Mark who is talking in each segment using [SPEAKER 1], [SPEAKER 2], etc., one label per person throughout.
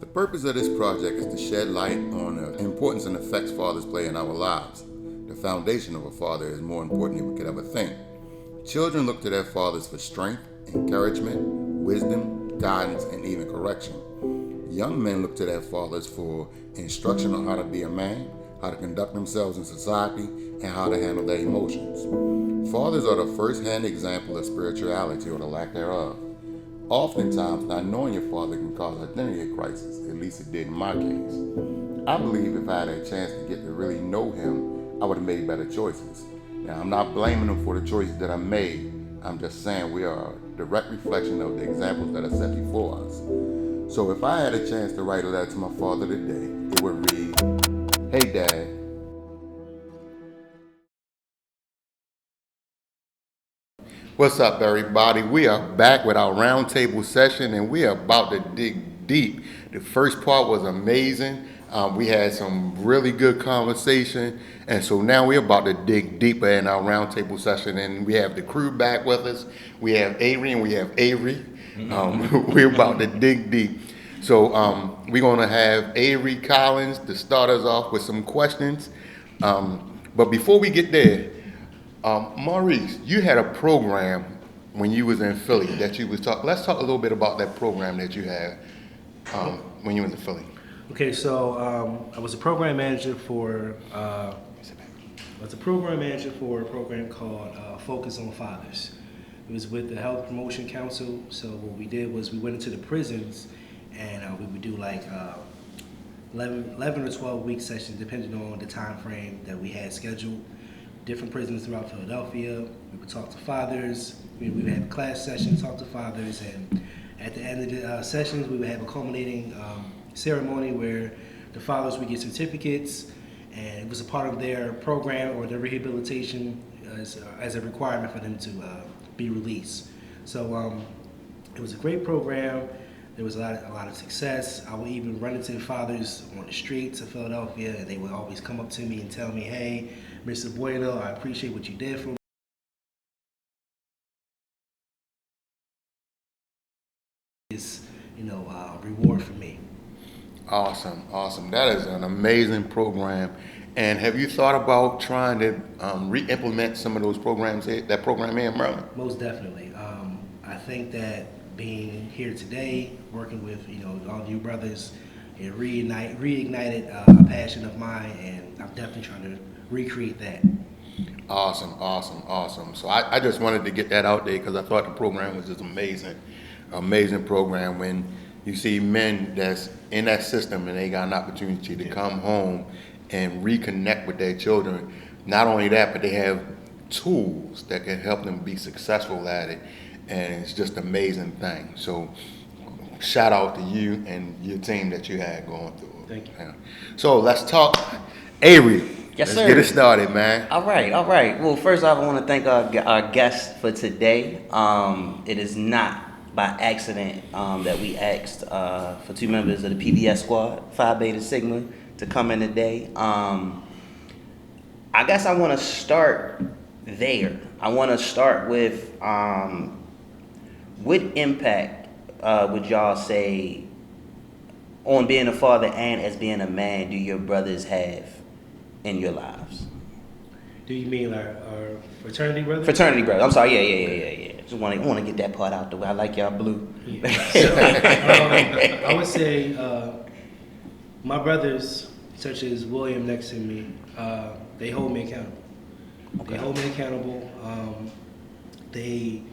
[SPEAKER 1] The purpose of this project is to shed light on the importance and effects fathers play in our lives. The foundation of a father is more important than we could ever think. Children look to their fathers for strength, encouragement, wisdom, guidance, and even correction. Young men look to their fathers for instruction on how to be a man, how to conduct themselves in society, and how to handle their emotions. Fathers are the first-hand example of spirituality or the lack thereof. Oftentimes, not knowing your father can cause identity crisis. At least it did in my case. I believe if I had a chance to get to really know him, I would have made better choices. Now, I'm not blaming him for the choices that I made. I'm just saying we are a direct reflection of the examples that are set before us. So if I had a chance to write a letter to my father today, it would read, "Hey Dad, what's up, everybody? We are back with our roundtable session, and we are about to dig deep. The first part was amazing. We had some really good conversation, and so now we're about to dig deeper in our roundtable session. And we have the crew back with us. We have Avery and we have Avery. We're about to dig deep. So we're going to have Avery Collins to start us off with some questions. But before we get there, Maurice, you had a program when you was in Philly that you was talk. Let's talk a little bit about that program that you had when you was in Philly.
[SPEAKER 2] Okay, so I was a program manager for a program called Focus on Fathers. It was with the Health Promotion Council. So what we did was we went into the prisons and we would do like 11 or 12 week sessions depending on the time frame that we had scheduled. Different prisons throughout Philadelphia. We would talk to fathers. We would have class sessions, talk to fathers, and at the end of the sessions, we would have a culminating ceremony where the fathers would get certificates, and it was a part of their program or their rehabilitation as a requirement for them to be released. So it was a great program. There was a lot of success. I would even run into fathers on the streets of Philadelphia, and they would always come up to me and tell me, "Hey, Mr. Bueno, I appreciate what you did for me." It's, reward for me.
[SPEAKER 1] Awesome. That is an amazing program. And have you thought about trying to re-implement some of those programs, that program here in Maryland?
[SPEAKER 2] Most definitely. I think that being here today, working with all you brothers, it reignited a passion of mine, and I'm definitely trying to recreate that.
[SPEAKER 1] Awesome. So I just wanted to get that out there because I thought the program was just amazing program. When you see men that's in that system and they got an opportunity to come home and reconnect with their children. Not only that, but they have tools that can help them be successful at it, and it's just an amazing thing. So shout out to you and your team that you had going through it.
[SPEAKER 2] Thank you.
[SPEAKER 1] Yeah. So let's talk Avery.
[SPEAKER 3] Yes,
[SPEAKER 1] Let's
[SPEAKER 3] sir.
[SPEAKER 1] get it started, man.
[SPEAKER 3] All right. Well, first off, I want to thank our guest for today. It is not by accident that we asked for two members of the PBS squad, Phi Beta Sigma, to come in today. I guess I want to start there. I want to start with what impact would y'all say on being a father and as being a man do your brothers have in your lives?
[SPEAKER 2] Do you mean our fraternity brothers?
[SPEAKER 3] Fraternity brothers. I'm sorry. Yeah. Just want to get that part out the way. I like y'all blue.
[SPEAKER 2] Yeah. So, I would say my brothers, such as William next to me, they hold me accountable.
[SPEAKER 3] Okay.
[SPEAKER 2] They hold me accountable. They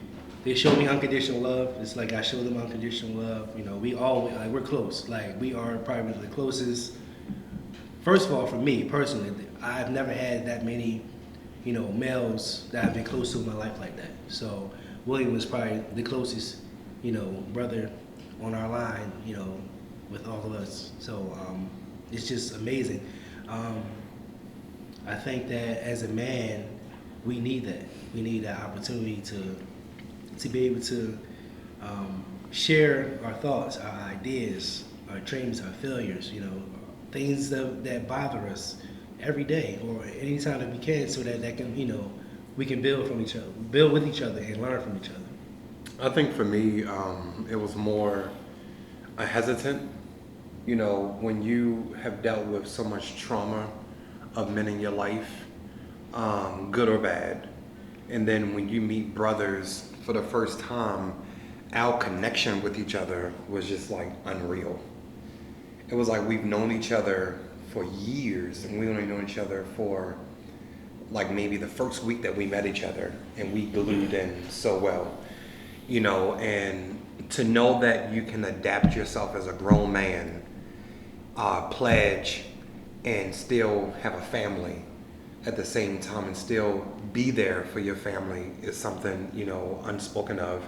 [SPEAKER 2] show me unconditional love. It's like I show them unconditional love. We always we're close. Like we are probably the closest. First of all, for me personally, I've never had that many, males that I've been close to in my life like that. So William was probably the closest, brother on our line, with all of us. So it's just amazing. I think that as a man, we need that. We need that opportunity to be able to share our thoughts, our ideas, our dreams, our failures, things that bother us every day or anytime that we can, so that can, we can build with each other and learn from each other.
[SPEAKER 4] I think for me, it was more a hesitant You know, when you have dealt with so much trauma of men in your life, good or bad, and then when you meet brothers for the first time, our connection with each other was just like unreal. It was like we've known each other for years, and we only known each other for like maybe the first week that we met each other, and we glued in so well, you know. And to know that you can adapt yourself as a grown man, pledge, and still have a family at the same time, and still be there for your family is something, you know, unspoken of,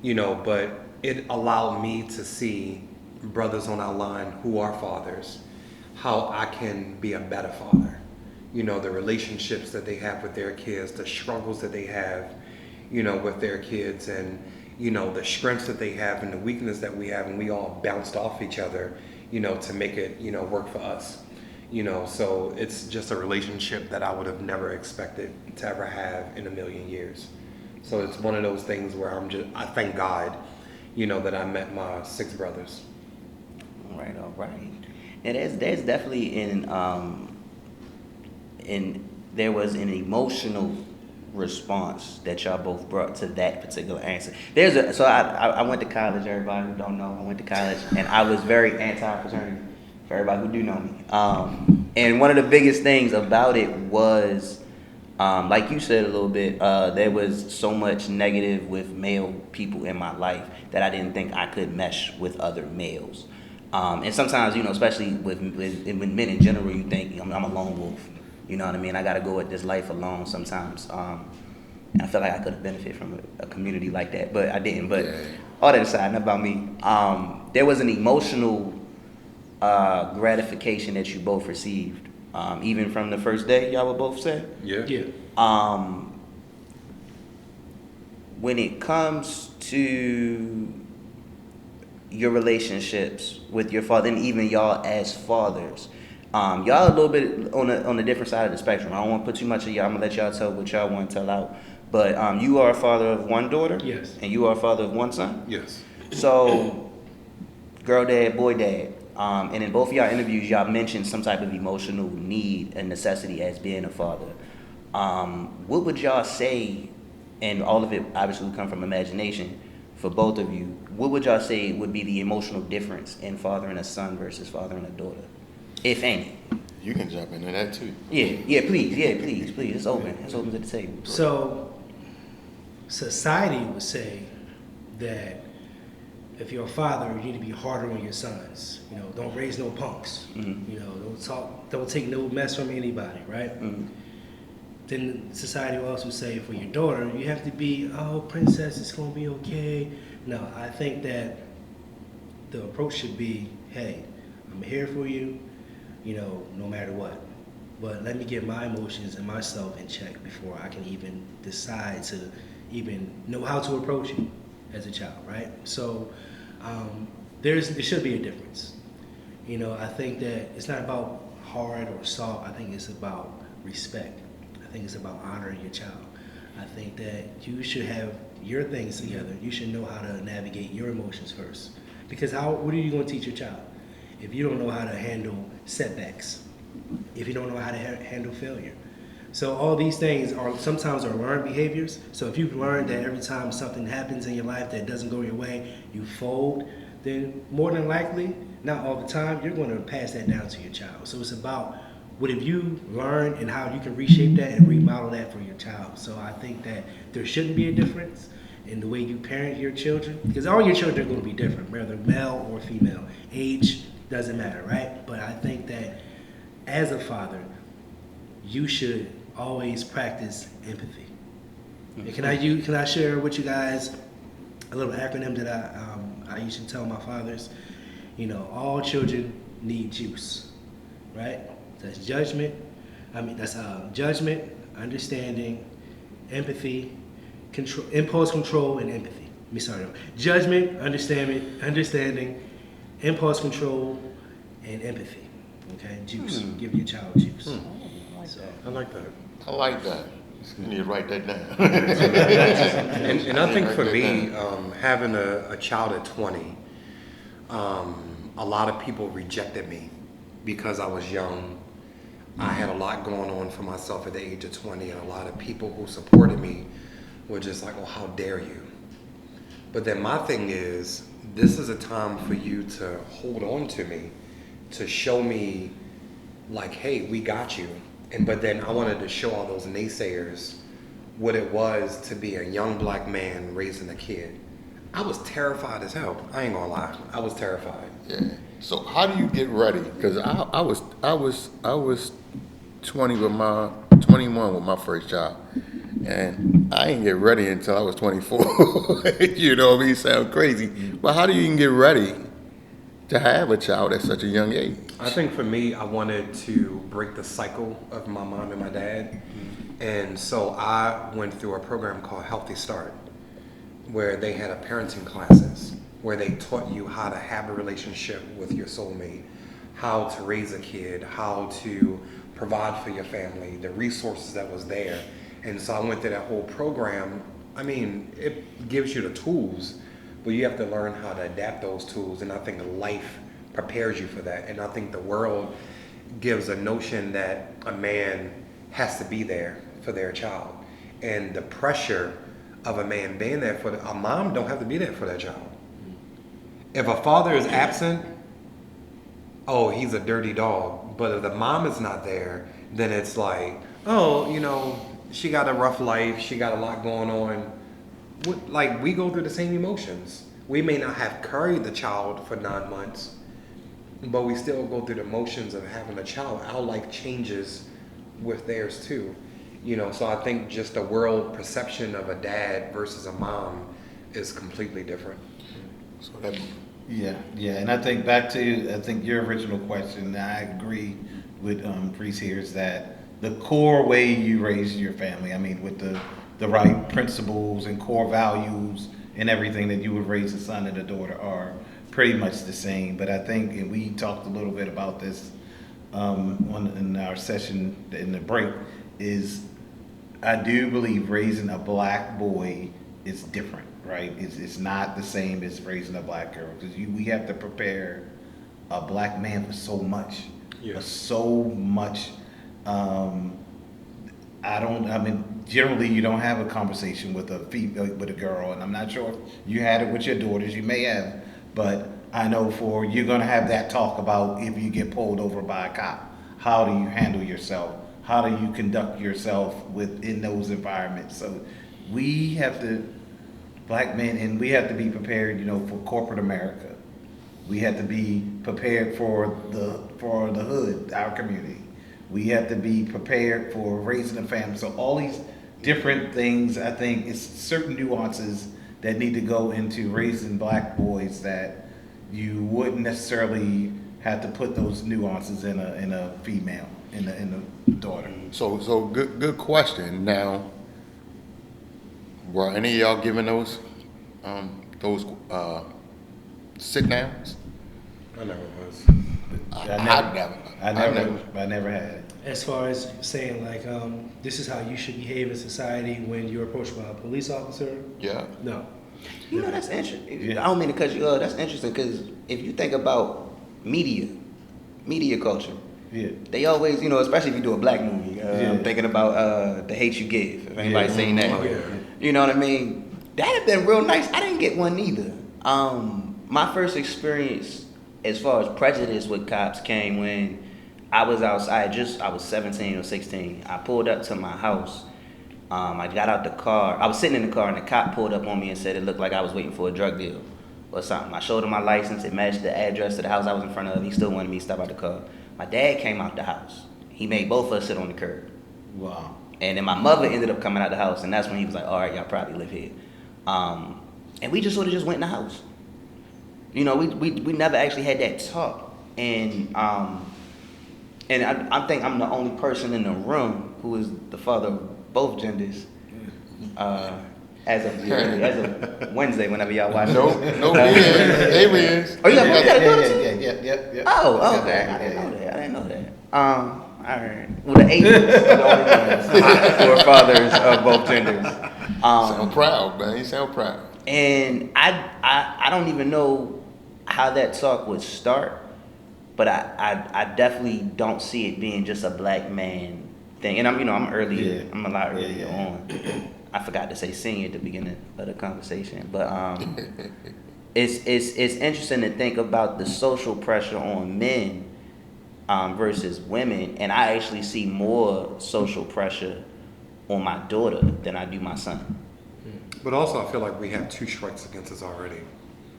[SPEAKER 4] you know. But it allowed me to see brothers on our line who are fathers, how I can be a better father. You know, the relationships that they have with their kids, the struggles that they have, you know, with their kids, and, you know, the strengths that they have and the weakness that we have, and we all bounced off each other, you know, to make it, you know, work for us. You know, so it's just a relationship that I would have never expected to ever have in a million years. So it's one of those things where I thank God, you know, that I met my 6 brothers.
[SPEAKER 3] All right. And there's definitely there was an emotional response that y'all both brought to that particular answer. I went to college. Everybody who don't know, I went to college, and I was very anti-fraternity. For everybody who do know me, and one of the biggest things about it was, like you said a little bit, there was so much negative with male people in my life that I didn't think I could mesh with other males. And sometimes, you know, especially with men in general, you think I'm a lone wolf. You know what I mean? I got to go at this life alone sometimes. And I feel like I could have benefited from a community like that, but I didn't. But all that aside, not about me. There was an emotional gratification that you both received, even from the first day. Y'all would both say.
[SPEAKER 4] Yeah.
[SPEAKER 3] When it comes to your relationships with your father, and even y'all as fathers, y'all a little bit on the different side of the spectrum. I don't want to put too much of y'all. I'm gonna let y'all tell what y'all want to tell out. But you are a father of one daughter.
[SPEAKER 2] Yes.
[SPEAKER 3] And you are a father of one son.
[SPEAKER 4] Yes.
[SPEAKER 3] So, girl dad, boy dad. And in both of y'all interviews, y'all mentioned some type of emotional need and necessity as being a father. What would y'all say, and all of it obviously would come from imagination for both of you, what would y'all say would be the emotional difference in fathering a son versus fathering a daughter, if any?
[SPEAKER 1] You can jump into that too.
[SPEAKER 3] Yeah, please. It's open. It's open to the table.
[SPEAKER 2] So, society would say that if you're a father, you need to be harder on your sons. You know, don't raise no punks.
[SPEAKER 3] Mm-hmm.
[SPEAKER 2] You know, don't take no mess from anybody, right?
[SPEAKER 3] Mm-hmm.
[SPEAKER 2] Then society will also say for your daughter, you have to be, oh, princess, it's gonna be okay. No, I think that the approach should be, hey, I'm here for you, you know, no matter what. But let me get my emotions and myself in check before I can even decide to even know how to approach you as a child, right? So there should be a difference. You know, I think that it's not about hard or soft. I think it's about respect. I think it's about honoring your child. I think that you should have your things together. You should know how to navigate your emotions first. Because what are you going to teach your child if you don't know how to handle setbacks? If you don't know how to handle failure? So all these things sometimes are learned behaviors. So if you've learned that every time something happens in your life that doesn't go your way, you fold, then more than likely, not all the time, you're going to pass that down to your child. So it's about what have you learned and how you can reshape that and remodel that for your child. So I think that there shouldn't be a difference in the way you parent your children, because all your children are going to be different, whether male or female. Age doesn't matter, right? But I think that as a father, you should always practice empathy. Mm-hmm. And can I share with you guys a little acronym that I used to tell my fathers? You know, all children need juice, right? That's judgment, understanding, empathy, control, impulse control, and empathy. Judgment, understanding, impulse control, and empathy. Okay, juice. Give your child juice.
[SPEAKER 4] I like that.
[SPEAKER 1] I like that. You need to write that down.
[SPEAKER 4] and I think for me, having a child at 20, a lot of people rejected me because I was young. I had a lot going on for myself at the age of 20, and a lot of people who supported me were just like, oh, how dare you? But then my thing is, this is a time for you to hold on to me, to show me like, hey, we got you. But then I wanted to show all those naysayers what it was to be a young black man raising a kid. I was terrified as hell. I ain't gonna lie. I was terrified.
[SPEAKER 1] Yeah. So how do you get ready? Because I was 21 with my first child, and I didn't get ready until I was 24. You know what I mean? Sound crazy, but how do you even get ready to have a child at such a young age?
[SPEAKER 4] I think for me, I wanted to break the cycle of my mom and my dad, and so I went through a program called Healthy Start, where they had a parenting classes where they taught you how to have a relationship with your soulmate, how to raise a kid, how to provide for your family, the resources that was there. And so I went through that whole program. I mean, it gives you the tools, but you have to learn how to adapt those tools. And I think life prepares you for that. And I think the world gives a notion that a man has to be there for their child. And the pressure of a man being there for a mom don't have to be there for their child. If a father is absent, oh, he's a dirty dog. But if the mom is not there, then it's like, oh, you know, she got a rough life. She got a lot going on. Like, we go through the same emotions. We may not have carried the child for 9 months, but we still go through the motions of having a child. Our life changes with theirs too. You know, so I think just the world perception of a dad versus a mom is completely different.
[SPEAKER 1] So that,
[SPEAKER 5] Yeah, and I think back to your original question. I agree with Priest here is that the core way you raise your family. I mean, with the right principles and core values and everything that you would raise a son and a daughter are pretty much the same. But I think, and we talked a little bit about this in our session in the break, is I do believe raising a black boy is different. Right, it's not the same as raising a black girl because we have to prepare a black man for so much, so much. Generally you don't have a conversation with a girl, and I'm not sure if you had it with your daughters. You may have, but I know you're gonna have that talk about if you get pulled over by a cop. How do you handle yourself? How do you conduct yourself within those environments? So we have to. Black men, and we have to be prepared, you know, for corporate America. We have to be prepared for the hood, our community. We have to be prepared for raising a family. So all these different things, I think, it's certain nuances that need to go into raising black boys that you wouldn't necessarily have to put those nuances in a female, in a daughter.
[SPEAKER 1] So good question. Now, were any of y'all given those sit downs?
[SPEAKER 4] I never was.
[SPEAKER 5] I never had it.
[SPEAKER 2] As far as saying like, this is how you should behave in society when you're approached by a police officer.
[SPEAKER 1] Yeah.
[SPEAKER 2] No.
[SPEAKER 3] You know, that's interesting. I don't mean to cut you off. That's interesting because if you think about media culture, they always, you know, especially if you do a black movie, I'm thinking about The Hate You Give, if anybody's seen that. You know what I mean? That'd have been real nice. I didn't get one either. My first experience as far as prejudice with cops came when I was outside, I was 17 or 16. I pulled up to my house. I got out the car. I was sitting in the car and the cop pulled up on me and said it looked like I was waiting for a drug deal or something. I showed him my license. It matched the address to the house I was in front of. He still wanted me to step out the car. My dad came out the house. He made both of us sit on the curb.
[SPEAKER 5] Wow.
[SPEAKER 3] And then my mother ended up coming out the house, and that's when he was like, all right, y'all probably live here. And we just sort of just went in the house. You know, we never actually had that talk. And I think I'm the only person in the room who is the father of both genders. As of Wednesday, whenever y'all watch it.
[SPEAKER 1] No, aliens.
[SPEAKER 3] Oh, yeah.
[SPEAKER 5] Yeah.
[SPEAKER 3] Oh, okay. I didn't know that. All right. Well, the aliens are the only ones who are fathers of both genders.
[SPEAKER 1] Sound proud, man. You sound proud.
[SPEAKER 3] And I don't even know how that talk would start, but I definitely don't see it being just a black man thing. And I'm earlier.
[SPEAKER 5] Yeah.
[SPEAKER 3] I'm a lot earlier
[SPEAKER 5] Yeah.
[SPEAKER 3] on. I forgot to say senior at the beginning of the conversation, but it's interesting to think about the social pressure on men versus women, and I actually see more social pressure on my daughter than I do my son.
[SPEAKER 4] But also, I feel like we have two strikes against us already.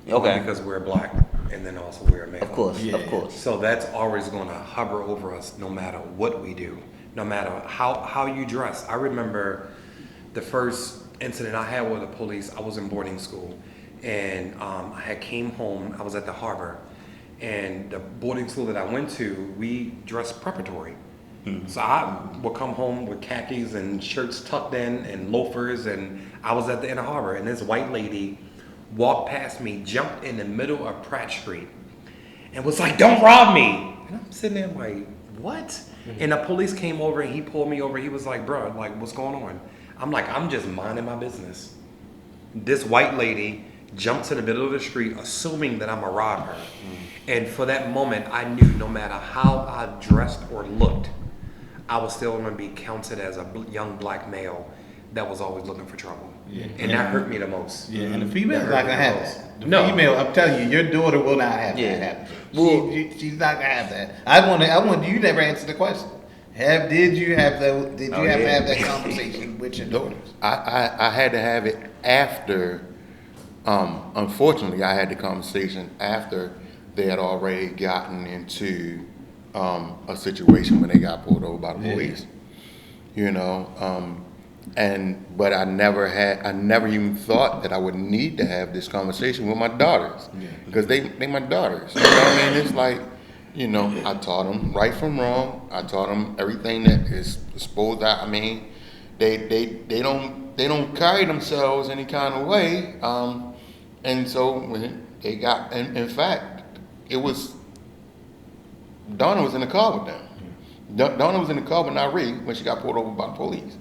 [SPEAKER 3] Okay.
[SPEAKER 4] Because we're black, and then also we're male.
[SPEAKER 3] Of course,
[SPEAKER 5] Yeah.
[SPEAKER 3] of course.
[SPEAKER 4] So that's always going to hover over us no matter what we do, no matter how you dress. I remember the first incident I had with the police. I was in boarding school, and I had came home. I was at the harbor, and the boarding school that I went to, we dressed preparatory. So I would come home with khakis and shirts tucked in and loafers, and I was at the inner harbor, and this white lady walked past me, jumped in the middle of Pratt Street, and was like, "Don't rob me!" And I'm sitting there like, "What?" And the police came over, and he pulled me over. He was like, "Bro, like, what's going on?" I'm like, "I'm just minding my business." This white lady jumped to the middle of the street, assuming that I'm gonna rob her. And for that moment, I knew no matter how I dressed or looked, I was still going to be counted as a young black male that was always looking for trouble.
[SPEAKER 5] Yeah.
[SPEAKER 4] And that hurt me the most.
[SPEAKER 5] Yeah, and the female's
[SPEAKER 4] That
[SPEAKER 5] not
[SPEAKER 4] hurt
[SPEAKER 5] gonna
[SPEAKER 4] me
[SPEAKER 5] have
[SPEAKER 4] the most.
[SPEAKER 5] that. The
[SPEAKER 4] No.
[SPEAKER 5] female, I'm telling you, your daughter will not have
[SPEAKER 3] Yeah.
[SPEAKER 5] that happen.
[SPEAKER 3] Well-
[SPEAKER 5] She's not gonna have that. I want you never answer the question. Did you have to have that conversation with your daughters?
[SPEAKER 1] I had to have it after. Unfortunately, I had the conversation after they had already gotten into a situation when they got pulled over by the police. You know, but I never even thought that I would need to have this conversation with my daughters because they my daughters. You know what I mean? It's like, you know, I taught them right from wrong. I taught them everything that is supposed to. I mean, they don't carry themselves any kind of way. And so when they got, in fact, it was Donna was in the car with them. Donna was in the car with Nari when she got pulled over by the police.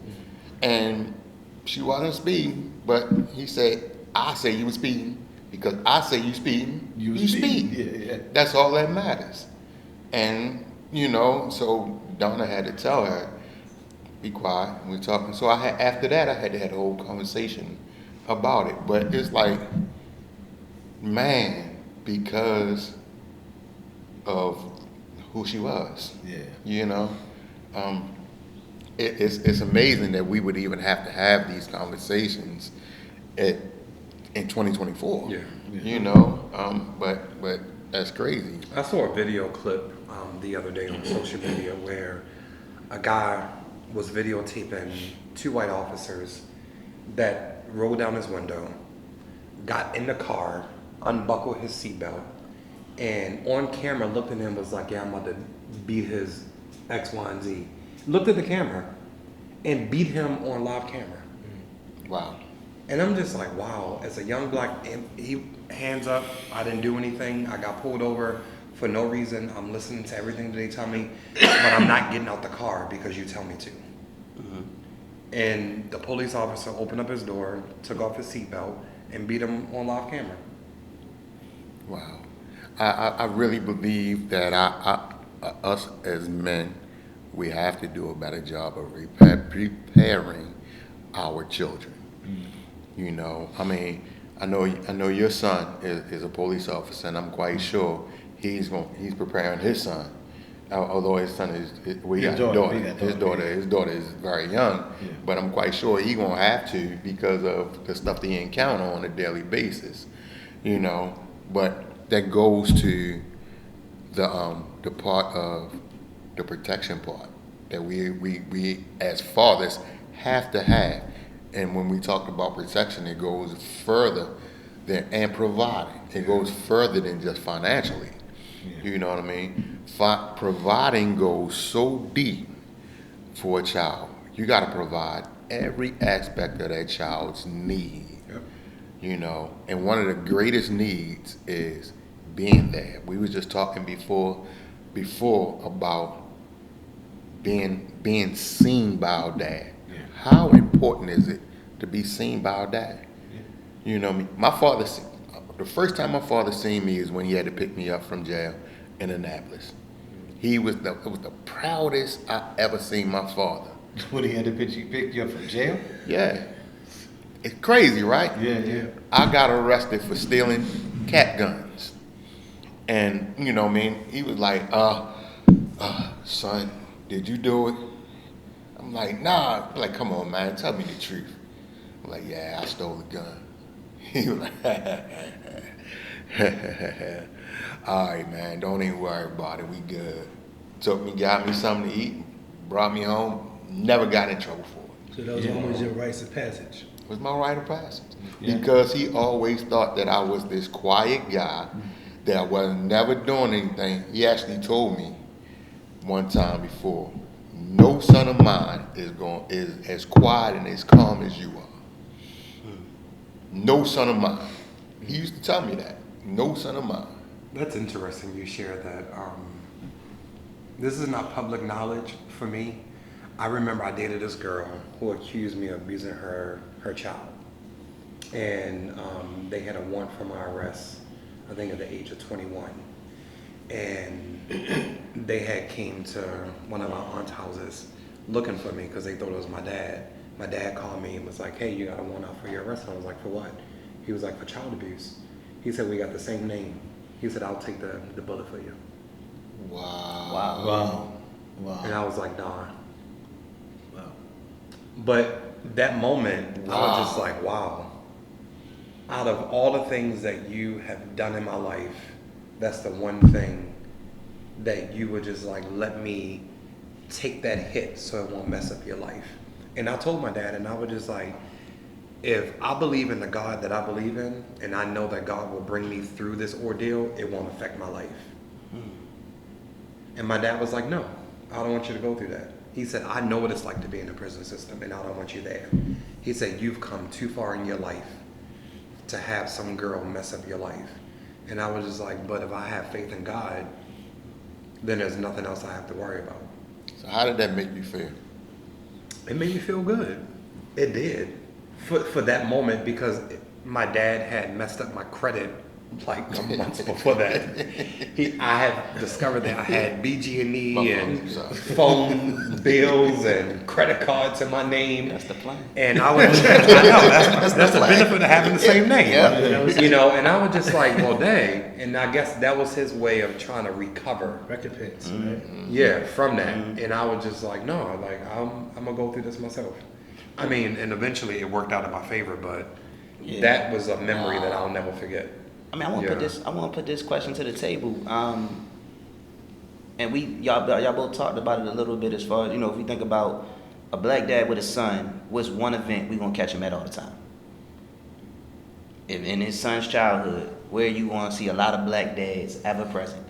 [SPEAKER 1] And she wasn't speeding, but he said, "I say you were speeding because I say you speeding, you speed."
[SPEAKER 5] Yeah.
[SPEAKER 1] That's all that matters. And, you know, so Donna had to tell her, "Be quiet." We're talking. So after that, I had to have a whole conversation about it. But it's like, man, because of who she was.
[SPEAKER 5] Yeah.
[SPEAKER 1] You know, it's amazing that we would even have to have these conversations in 2024.
[SPEAKER 4] Yeah.
[SPEAKER 1] You know, but that's crazy.
[SPEAKER 4] I saw a video clip the other day on social media where a guy was videotaping two white officers that rolled down his window, got in the car, unbuckled his seatbelt, and on camera looked at him and was like, "Yeah, I'm about to beat his X, Y, and Z." Looked at the camera and beat him on live camera.
[SPEAKER 1] Wow.
[SPEAKER 4] And I'm just like, wow, as a young black, he hands up, I didn't do anything, I got pulled over for no reason, I'm listening to everything that they tell me, but I'm not getting out the car because you tell me to. And the police officer opened up his door, took off his seatbelt, and beat him on live camera.
[SPEAKER 1] Wow. I really believe that us as men, we have to do a better job of preparing our children. You know, I mean, I know your son is a police officer, and I'm quite sure he's preparing his son. Although his son is well, he got a daughter. His daughter is very young, but I'm quite sure he's gonna have to because of the stuff that he encounter on a daily basis. You know, but that goes to the part of the protection part that we as fathers have to have. And when we talk about protection, it goes further and providing. It goes further than just financially. You know what I mean? Providing goes so deep for a child. You got to provide every aspect of that child's need. You know, and one of the greatest needs is being there. We were just talking before about being seen by our dad. How important is it to be seen by our dad? You know what I mean? My father the first time my father seen me is when he had to pick me up from jail in Annapolis. It was the proudest I ever seen my father.
[SPEAKER 5] What, he had to pick you up from jail?
[SPEAKER 1] Yeah. It's crazy, right?
[SPEAKER 5] Yeah.
[SPEAKER 1] I got arrested for stealing cat guns. And, you know what I mean? He was like, son, did you do it? I'm like, nah. I'm like, come on, man, tell me the truth. I'm like, yeah, I stole the gun. He was like, all right, man, don't even worry about it. We good. Took me, got me something to eat, brought me home, never got in trouble for it.
[SPEAKER 2] So that was always your rites of passage.
[SPEAKER 1] It was my rite of passage.
[SPEAKER 5] Yeah.
[SPEAKER 1] Because he always thought that I was this quiet guy, that I was never doing anything. He actually told me one time before, no son of mine is as quiet and as calm as you are. No son of mine. He used to tell me that. No son of mine.
[SPEAKER 4] That's interesting you share that. This is not public knowledge for me. I remember I dated this girl who accused me of abusing her child. And they had a warrant for my arrest, I think at the age of 21. And they had came to one of our aunt's houses looking for me because they thought it was my dad. My dad called me and was like, hey, you got a warrant out for your arrest? And I was like, for what? He was like, for child abuse. He said, we got the same name. He said, I'll take the bullet for you.
[SPEAKER 1] Wow.
[SPEAKER 4] And I was like, nah.
[SPEAKER 2] Wow.
[SPEAKER 4] But that moment, I was just like, wow. Out of all the things that you have done in my life, that's the one thing that you would just like, let me take that hit so it won't mess up your life. And I told my dad, and I was just like, if I believe in the God that I believe in, and I know that God will bring me through this ordeal, it won't affect my life. And my dad was like, no, I don't want you to go through that. He said, I know what it's like to be in the prison system, and I don't want you there. He said, you've come too far in your life to have some girl mess up your life. And I was just like, but if I have faith in God, then there's nothing else I have to worry about.
[SPEAKER 1] So how did that make you feel?
[SPEAKER 4] It made me feel good. It did. For that moment, because my dad had messed up my credit like months before that. I had discovered that I had BG&E and phone bills and credit cards in my name.
[SPEAKER 3] That's the plan.
[SPEAKER 4] And I was, I know, that's the benefit of having the same name.
[SPEAKER 1] Yeah.
[SPEAKER 4] You know, and I was just like, well, dang. And I guess that was his way of trying to recover.
[SPEAKER 2] Recompense, right?
[SPEAKER 4] Yeah, from that. And I was just like, no, like, I'm going to go through this myself. I mean, and eventually it worked out in my favor, but that was a memory that I'll never forget.
[SPEAKER 3] I mean, I want to put this question to the table. And y'all both talked about it a little bit as far as, you know, if we think about a black dad with a son, what's one event we gonna catch him at all the time? In his son's childhood, where you want to see a lot of black dads ever present?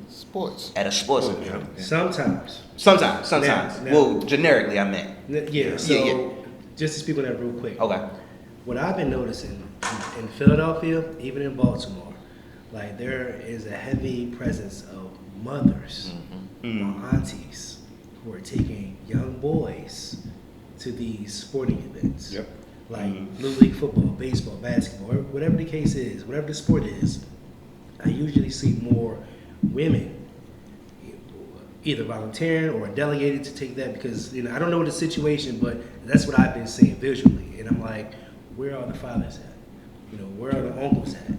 [SPEAKER 1] Sports.
[SPEAKER 3] At a sports event.
[SPEAKER 2] Sometimes.
[SPEAKER 3] Sometimes.
[SPEAKER 2] Now.
[SPEAKER 3] Well, generically, I meant.
[SPEAKER 2] Yeah, so just to speak on that real quick.
[SPEAKER 3] Okay.
[SPEAKER 2] What I've been noticing in Philadelphia, even in Baltimore, like there is a heavy presence of mothers or aunties who are taking young boys to these sporting events.
[SPEAKER 4] Yep.
[SPEAKER 2] Like Little League football, baseball, basketball, or whatever the case is, whatever the sport is, I usually see more women either volunteering or delegated to take that because, you know, I don't know the situation, but that's what I've been seeing visually. And I'm like, where are the fathers at? You know, where are the uncles at?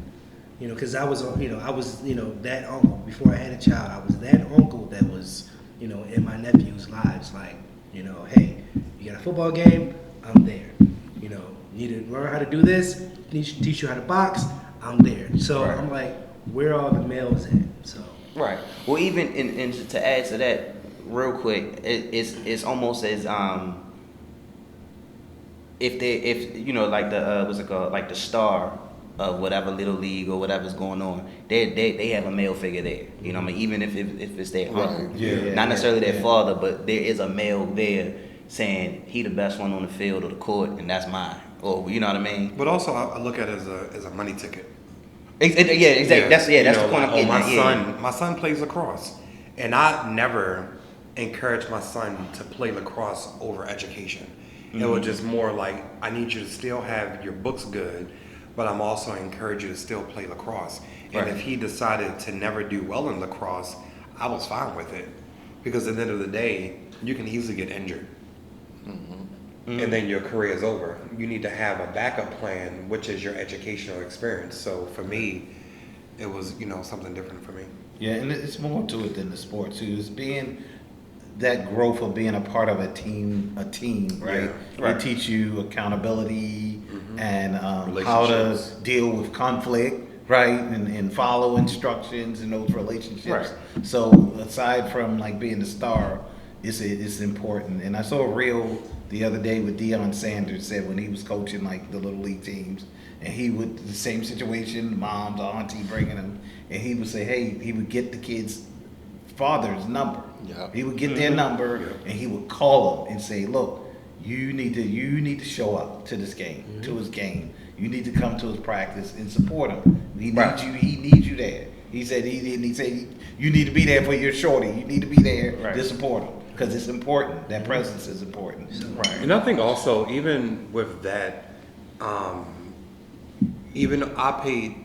[SPEAKER 2] You know, because I was that uncle before I had a child. I was that uncle that was, you know, in my nephews' lives. Like, you know, hey, you got a football game, I'm there. You know, you need to learn how to do this, teach you how to box, I'm there. So I'm like, where are the males at? So
[SPEAKER 3] Right. Well, even and to add to that, real quick, it's almost as if you know, like the what's it called, like the star of whatever little league or whatever's going on, they have a male figure there. You know what I mean? Even if it's their uncle, not necessarily their father, but there is a male there saying he the best one on the field or the court, and that's mine. Or you know what I mean?
[SPEAKER 4] But also, I look at it as a money ticket.
[SPEAKER 3] Exactly. That's the point I'm getting at.
[SPEAKER 4] My son plays lacrosse, and I never encouraged my son to play lacrosse over education. It was just more like, I need you to still have your books good, but I'm also encourage you to still play lacrosse. And
[SPEAKER 3] Right.
[SPEAKER 4] if he decided to never do well in lacrosse, I was fine with it, because at the end of the day, you can easily get injured. And then your career is over. You need to have a backup plan, which is your educational experience. So for me, it was, something different for me.
[SPEAKER 5] Yeah, and it's more to it than the sport too. It's being that growth of being a part of a team, right?
[SPEAKER 4] Yeah.
[SPEAKER 3] Right.
[SPEAKER 5] They teach you accountability and how to
[SPEAKER 4] Relationships.
[SPEAKER 5] deal with conflict, right? And follow instructions in those relationships.
[SPEAKER 3] Right.
[SPEAKER 5] So aside from like being the star, it's important. And I saw a reel the other day with Deion Sanders said when he was coaching like the little league teams, and he would the same situation, mom's auntie bringing him, and he would say, hey, he would get the kid's father's number.
[SPEAKER 1] Yeah.
[SPEAKER 5] He would get their number and he would call them and say, look, you need to show up to this game, to his game. You need to come to his practice and support him. He needs you. He needs you there. He said you need to be there for your shorty. You need to be there to support him because it's important. That presence is important. Right.
[SPEAKER 4] And I think also, even with that, even I played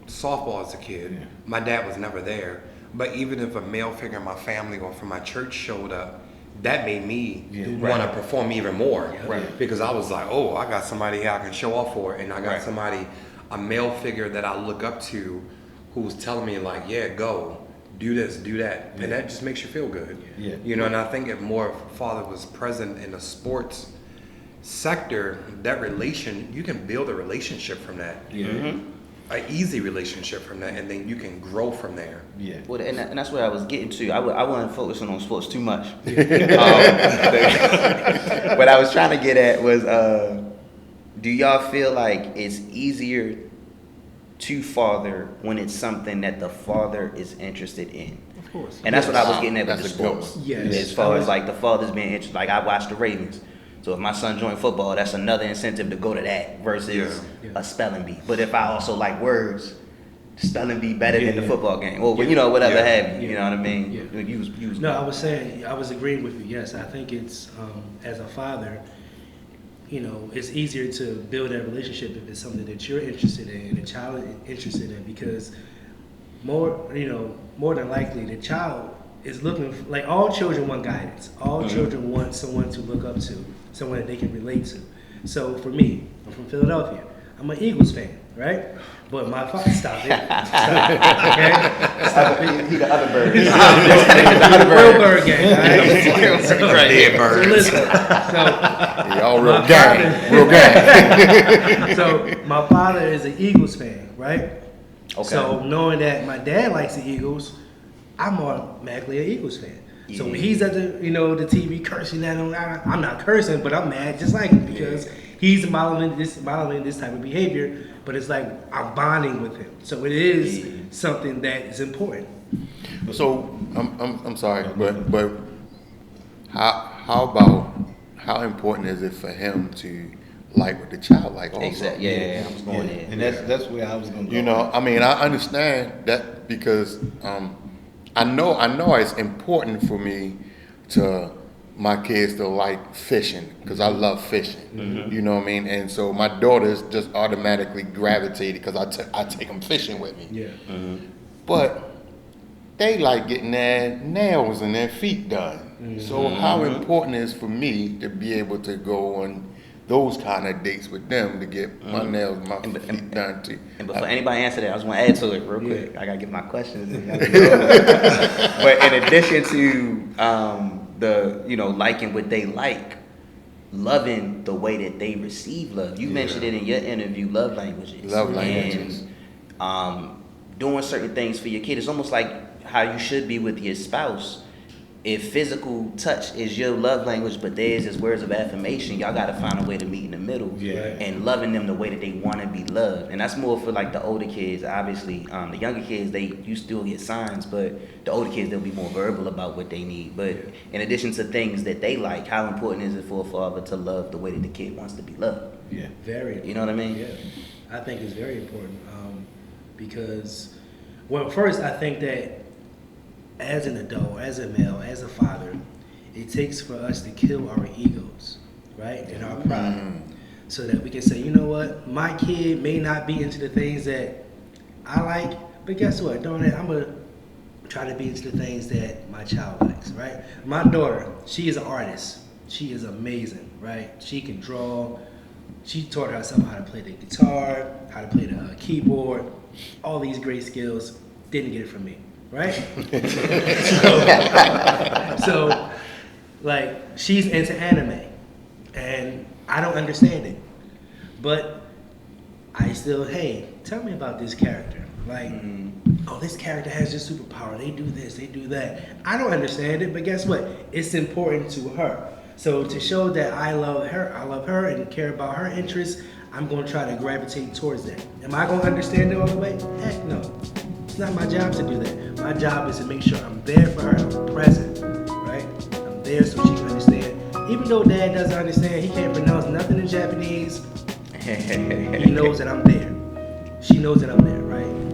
[SPEAKER 4] softball as a kid.
[SPEAKER 5] Yeah.
[SPEAKER 4] My dad was never there. But even if a male figure in my family or from my church showed up, that made me want to perform even more.
[SPEAKER 5] Right.
[SPEAKER 4] Because I was like, oh, I got somebody here I can show off for. And I got somebody, a male figure that I look up to, who's telling me like, yeah, go, do this, do that. And that just makes you feel good.
[SPEAKER 5] Yeah.
[SPEAKER 4] And I think if more father was present in the sports sector, you can build a relationship from that.
[SPEAKER 5] Yeah.
[SPEAKER 4] An easy relationship from that, and then you can grow from there.
[SPEAKER 5] Yeah.
[SPEAKER 3] Well, and that's what I was getting to. I wasn't focusing on sports too much. What I was trying to get at was, do y'all feel like it's easier to father when it's something that the father is interested in?
[SPEAKER 2] Of course.
[SPEAKER 3] And that's what I was getting at with the
[SPEAKER 1] That's a good
[SPEAKER 3] sports.
[SPEAKER 1] one.
[SPEAKER 2] Yes.
[SPEAKER 3] As far as like the father's being interested, like I watch the Ravens. So if my son joined football, that's another incentive to go to that versus a spelling bee. But if I also like words, spelling bee better than the football game, or whatever have you. You know what I mean?
[SPEAKER 2] Yeah.
[SPEAKER 3] Use
[SPEAKER 2] No, I was saying, I was agreeing with you. Yes, I think it's as a father, it's easier to build that relationship if it's something that you're interested in and the child is interested in, because more than likely the child is looking, like all children want guidance. All children want someone to look up to, someone that they can relate to. So for me, I'm from Philadelphia. I'm an Eagles fan, right? But my father, stop it, okay? Stop it.
[SPEAKER 3] He the other bird.
[SPEAKER 2] The real bird gang, all right?
[SPEAKER 4] Dead birds.
[SPEAKER 2] So listen,
[SPEAKER 1] Y'all real
[SPEAKER 2] my
[SPEAKER 1] gang.
[SPEAKER 2] father-
[SPEAKER 1] Real gang.
[SPEAKER 2] so my father is an Eagles fan, right?
[SPEAKER 3] Okay.
[SPEAKER 2] So knowing that my dad likes the Eagles, I'm automatically an Eagles fan. So when he's at the the TV cursing at him, I'm not cursing, but I'm mad just like him because he's modeling this type of behavior. But it's like I'm bonding with him. So it is something that is important.
[SPEAKER 1] So I'm sorry, but how important is it for him to like what the child like also?
[SPEAKER 3] Exactly. Yeah. I was going there.
[SPEAKER 5] And that's where I was going to go.
[SPEAKER 1] I mean, I understand that because I know it's important for me to my kids to like fishing because I love fishing. You know what I mean? And so my daughters just automatically gravitated because I take them fishing with me.
[SPEAKER 2] Yeah.
[SPEAKER 1] But they like getting their nails and their feet done. So how important is for me to be able to go on those kind of dates with them to get my nails, my feet done too.
[SPEAKER 3] And before anybody answer that, I just want to add to it real quick. I gotta get my questions. But in addition to the liking what they like, loving the way that they receive love. You mentioned it in your interview, love languages.
[SPEAKER 1] Love languages.
[SPEAKER 3] And doing certain things for your kid. It's almost like how you should be with your spouse. If physical touch is your love language, but theirs is words of affirmation, y'all got to find a way to meet in the middle and loving them the way that they want to be loved. And that's more for like the older kids, obviously. The younger kids, you still get signs, but the older kids, they'll be more verbal about what they need. But in addition to things that they like, how important is it for a father to love the way that the kid wants to be loved?
[SPEAKER 5] Yeah.
[SPEAKER 2] Very important.
[SPEAKER 3] You know what I mean?
[SPEAKER 2] Yeah. I think it's very important because, well, first, I think that as an adult, as a male, as a father, it takes for us to kill our egos, right, and our pride. so that we can say, you know what, my kid may not be into the things that I like, but guess what? During that, I'm gonna try to be into the things that my child likes, right? My daughter, she is an artist. She is amazing, right? She can draw. She taught herself how to play the guitar, how to play the keyboard, all these great skills. Didn't get it from me, right? so, like, she's into anime, and I don't understand it, but I still, hey, tell me about this character. Like, oh, this character has this superpower. They do this, they do that. I don't understand it, but guess what? It's important to her. So to show that I love her and care about her interests, I'm going to try to gravitate towards that. Am I going to understand it all the way? Heck no. It's not my job to do that. My job is to make sure I'm there for her, I'm present, right? I'm there so she can understand. Even though Dad doesn't understand, he can't pronounce nothing in Japanese, he knows that I'm there. She knows that I'm there, right?